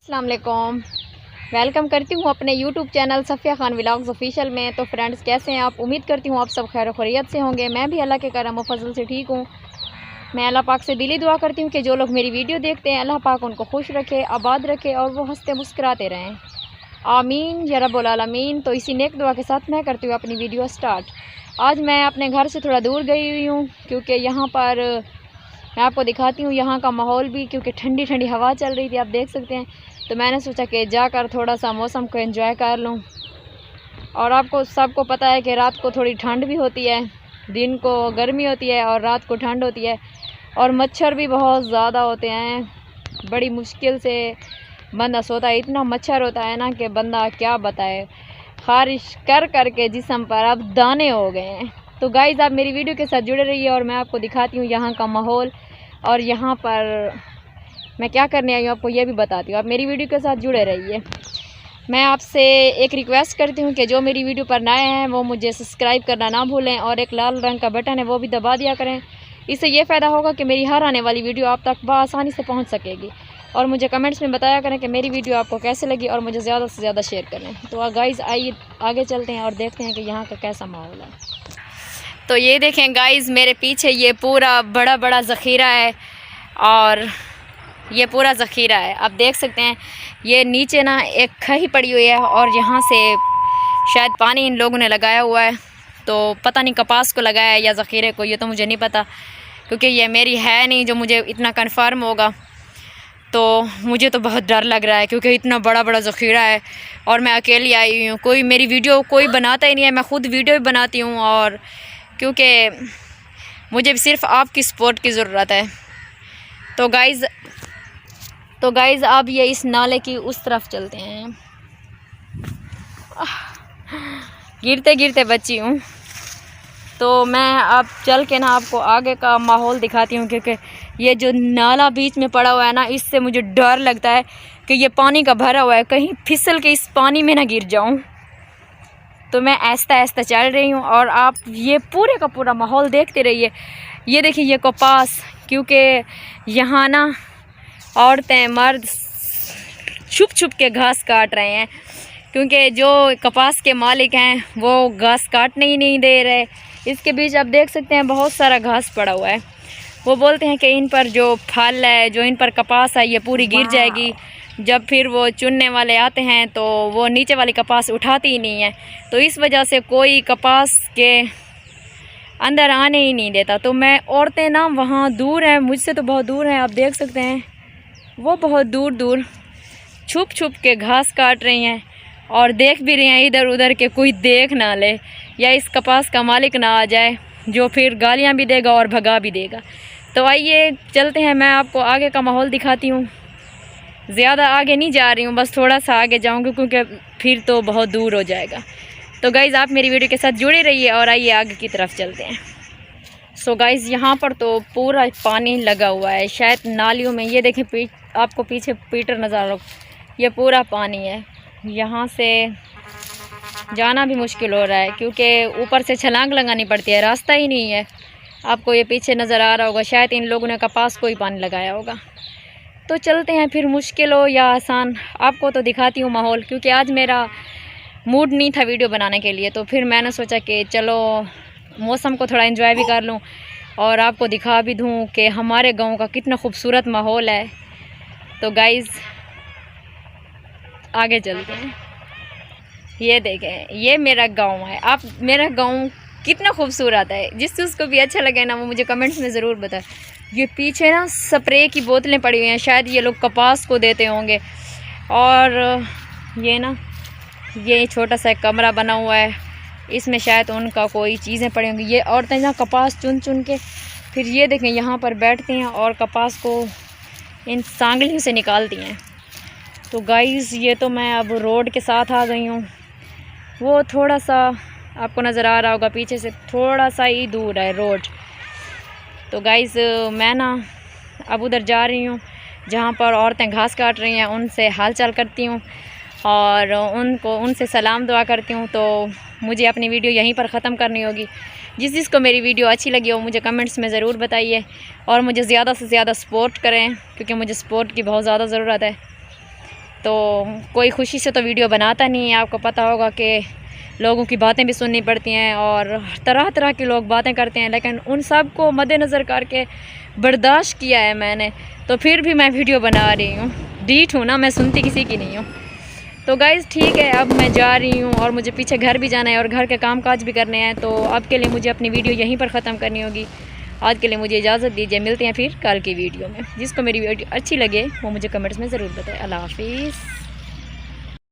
अस्सलाम वालेकुम। वेलकम करती हूँ अपने YouTube channel Safiya Khan vlogs official में। तो फ्रेंड्स, कैसे हैं आप? उम्मीद करती हूँ आप सब खैर खैरियत से होंगे। मैं भी अल्लाह के करम व फजल से ठीक हूँ। मैं अल्लाह पाक से दिली दुआ करती हूँ कि जो लोग मेरी वीडियो देखते हैं अल्लाह पाक उनको खुश रखे, आबाद रखे और वो हंसते मुस्कुराते रहें। आमीन या रब्बुल आलमीन। तो इसी नेक दुआ के साथ मैं करती हूँ अपनी वीडियो स्टार्ट। आज मैं अपने घर से थोड़ा दूर गई हुई हूँ क्योंकि यहाँ पर मैं आपको दिखाती हूँ यहाँ का माहौल भी, क्योंकि ठंडी ठंडी हवा चल रही थी, आप देख सकते हैं। तो मैंने सोचा कि जाकर थोड़ा सा मौसम को एंजॉय कर लूँ। और आपको सबको पता है कि रात को थोड़ी ठंड भी होती है, दिन को गर्मी होती है और रात को ठंड होती है। और मच्छर भी बहुत ज़्यादा होते हैं, बड़ी मुश्किल से बंदा सोता है। इतना मच्छर होता है ना कि बंदा क्या बताए, खारिश कर कर के जिस्म पर अब दाने हो गए हैं। तो गाइज़, आप मेरी वीडियो के साथ जुड़े रहिए और मैं आपको दिखाती हूँ यहाँ का माहौल और यहाँ पर मैं क्या करने आई हूँ आपको ये भी बताती हूँ। आप मेरी वीडियो के साथ जुड़े रहिए। मैं आपसे एक रिक्वेस्ट करती हूँ कि जो मेरी वीडियो पर नए हैं वो मुझे सब्सक्राइब करना ना भूलें और एक लाल रंग का बटन है वो भी दबा दिया करें। इससे ये फ़ायदा होगा कि मेरी हर आने वाली वीडियो आप तक बआसानी से पहुँच सकेगी। और मुझे कमेंट्स में बताया करें कि मेरी वीडियो आपको कैसे लगी और मुझे ज़्यादा से ज़्यादा शेयर करें। तो गाइज़, आइए आगे चलते हैं और देखते हैं कि यहाँ का कैसा माहौल है। तो ये देखें गाइज़, मेरे पीछे ये पूरा बड़ा बड़ा ज़ख़ीरा है और ये पूरा ज़ख़ीरा है, आप देख सकते हैं। ये नीचे ना एक खही पड़ी हुई है और यहाँ से शायद पानी इन लोगों ने लगाया हुआ है। तो पता नहीं कपास को लगाया है या ज़ख़ीरे को, ये तो मुझे नहीं पता क्योंकि ये मेरी है नहीं जो मुझे इतना कन्फर्म होगा। तो मुझे तो बहुत डर लग रहा है क्योंकि इतना बड़ा बड़ा ज़ख़ीरा है और मैं अकेली आई हुई हूँ। कोई मेरी वीडियो कोई बनाता ही नहीं है, मैं ख़ुद वीडियो भी बनाती हूँ। और क्योंकि मुझे सिर्फ़ आपकी सपोर्ट की ज़रूरत है। तो गाइज़ अब ये इस नाले की उस तरफ चलते हैं। गिरते गिरते बची हूँ। तो मैं अब चल के ना आपको आगे का माहौल दिखाती हूँ क्योंकि ये जो नाला बीच में पड़ा हुआ है ना, इससे मुझे डर लगता है कि ये पानी का भरा हुआ है, कहीं फिसल के इस पानी में ना गिर जाऊँ। तो मैं आहिस्ता आहिस्ता चल रही हूँ और आप ये पूरे का पूरा माहौल देखते रहिए। ये देखिए ये कपास, क्योंकि यहाँ ना औरतें मर्द छुप छुप के घास काट रहे हैं क्योंकि जो कपास के मालिक हैं वो घास काटने ही नहीं दे रहे। इसके बीच आप देख सकते हैं बहुत सारा घास पड़ा हुआ है। वो बोलते हैं कि इन पर जो फल है, जो इन पर कपास है, ये पूरी गिर जाएगी। जब फिर वो चुनने वाले आते हैं तो वो नीचे वाली कपास उठाती ही नहीं है। तो इस वजह से कोई कपास के अंदर आने ही नहीं देता। तो मैं औरतें ना वहाँ दूर हैं, मुझसे तो बहुत दूर हैं, आप देख सकते हैं। वो बहुत दूर दूर छुप छुप के घास काट रही हैं और देख भी रही हैं इधर उधर के कोई देख ना ले या इस कपास का मालिक ना आ जाए जो फिर गालियाँ भी देगा और भगा भी देगा। तो आइए चलते हैं, मैं आपको आगे का माहौल दिखाती हूँ। ज़्यादा आगे नहीं जा रही हूँ, बस थोड़ा सा आगे जाऊँगी क्योंकि फिर तो बहुत दूर हो जाएगा। तो गाइज़, आप मेरी वीडियो के साथ जुड़े रहिए और आइए आगे की तरफ चलते हैं। सो गाइज़, यहाँ पर तो पूरा पानी लगा हुआ है, शायद नालियों में। ये देखें आपको पीछे पीटर नज़र आ रहा, ये पूरा पानी है। यहाँ से जाना भी मुश्किल हो रहा है क्योंकि ऊपर से छलांग लगानी पड़ती है, रास्ता ही नहीं है। आपको ये पीछे नज़र आ रहा होगा, शायद इन लोगों ने कपास को ही पानी लगाया होगा। तो चलते हैं, फिर मुश्किल हो या आसान आपको तो दिखाती हूँ माहौल, क्योंकि आज मेरा मूड नहीं था वीडियो बनाने के लिए। तो फिर मैंने सोचा कि चलो मौसम को थोड़ा एंजॉय भी कर लूँ और आपको दिखा भी दूँ कि हमारे गांव का कितना खूबसूरत माहौल है। तो गाइज़ आगे चलते हैं। ये देखें, ये मेरा गांव है। आप मेरा गांव कितना खूबसूरत है, जिस चीज़ को भी अच्छा लगे ना वो मुझे कमेंट्स में ज़रूर बताएं। ये पीछे ना स्प्रे की बोतलें पड़ी हुई हैं, शायद ये लोग कपास को देते होंगे। और ये ना ये छोटा सा एक कमरा बना हुआ है, इसमें शायद उनका कोई चीज़ें पड़ी होंगी। ये औरतें ना कपास चुन चुन के फिर ये देखें यहाँ पर बैठती हैं और कपास को इन सांगलियों से निकालती हैं। तो गाइज़, ये तो मैं अब रोड के साथ आ गई हूँ। वो थोड़ा सा आपको नज़र आ रहा होगा, पीछे से थोड़ा सा ही दूर है रोड। तो गाइज़, मैं ना अब उधर जा रही हूँ जहाँ पर औरतें घास काट रही हैं, उनसे हाल चाल करती हूँ और उनसे सलाम दुआ करती हूँ। तो मुझे अपनी वीडियो यहीं पर ख़त्म करनी होगी। जिसको मेरी वीडियो अच्छी लगी हो मुझे कमेंट्स में ज़रूर बताइए और मुझे ज़्यादा से ज़्यादा सपोर्ट करें क्योंकि मुझे सपोर्ट की बहुत ज़्यादा ज़रूरत है। तो कोई खुशी से तो वीडियो बनाता नहीं है। आपको पता होगा कि लोगों की बातें भी सुननी पड़ती हैं और तरह तरह के लोग बातें करते हैं, लेकिन उन सब को मद्देनज़र करके बर्दाश्त किया है मैंने, तो फिर भी मैं वीडियो बना रही हूँ। डीठ हूँ ना, मैं सुनती किसी की नहीं हूँ। तो गाइज़ ठीक है, अब मैं जा रही हूँ और मुझे पीछे घर भी जाना है और घर के काम काज भी करने हैं। तो अब के लिए मुझे अपनी वीडियो यहीं पर ख़त्म करनी होगी। आज के लिए मुझे इजाज़त दीजिए, मिलते हैं फिर कल की वीडियो में। जिसको मेरी वीडियो अच्छी लगे वो मुझे कमेंट्स में ज़रूर बताएं। अल्लाह हाफिज़।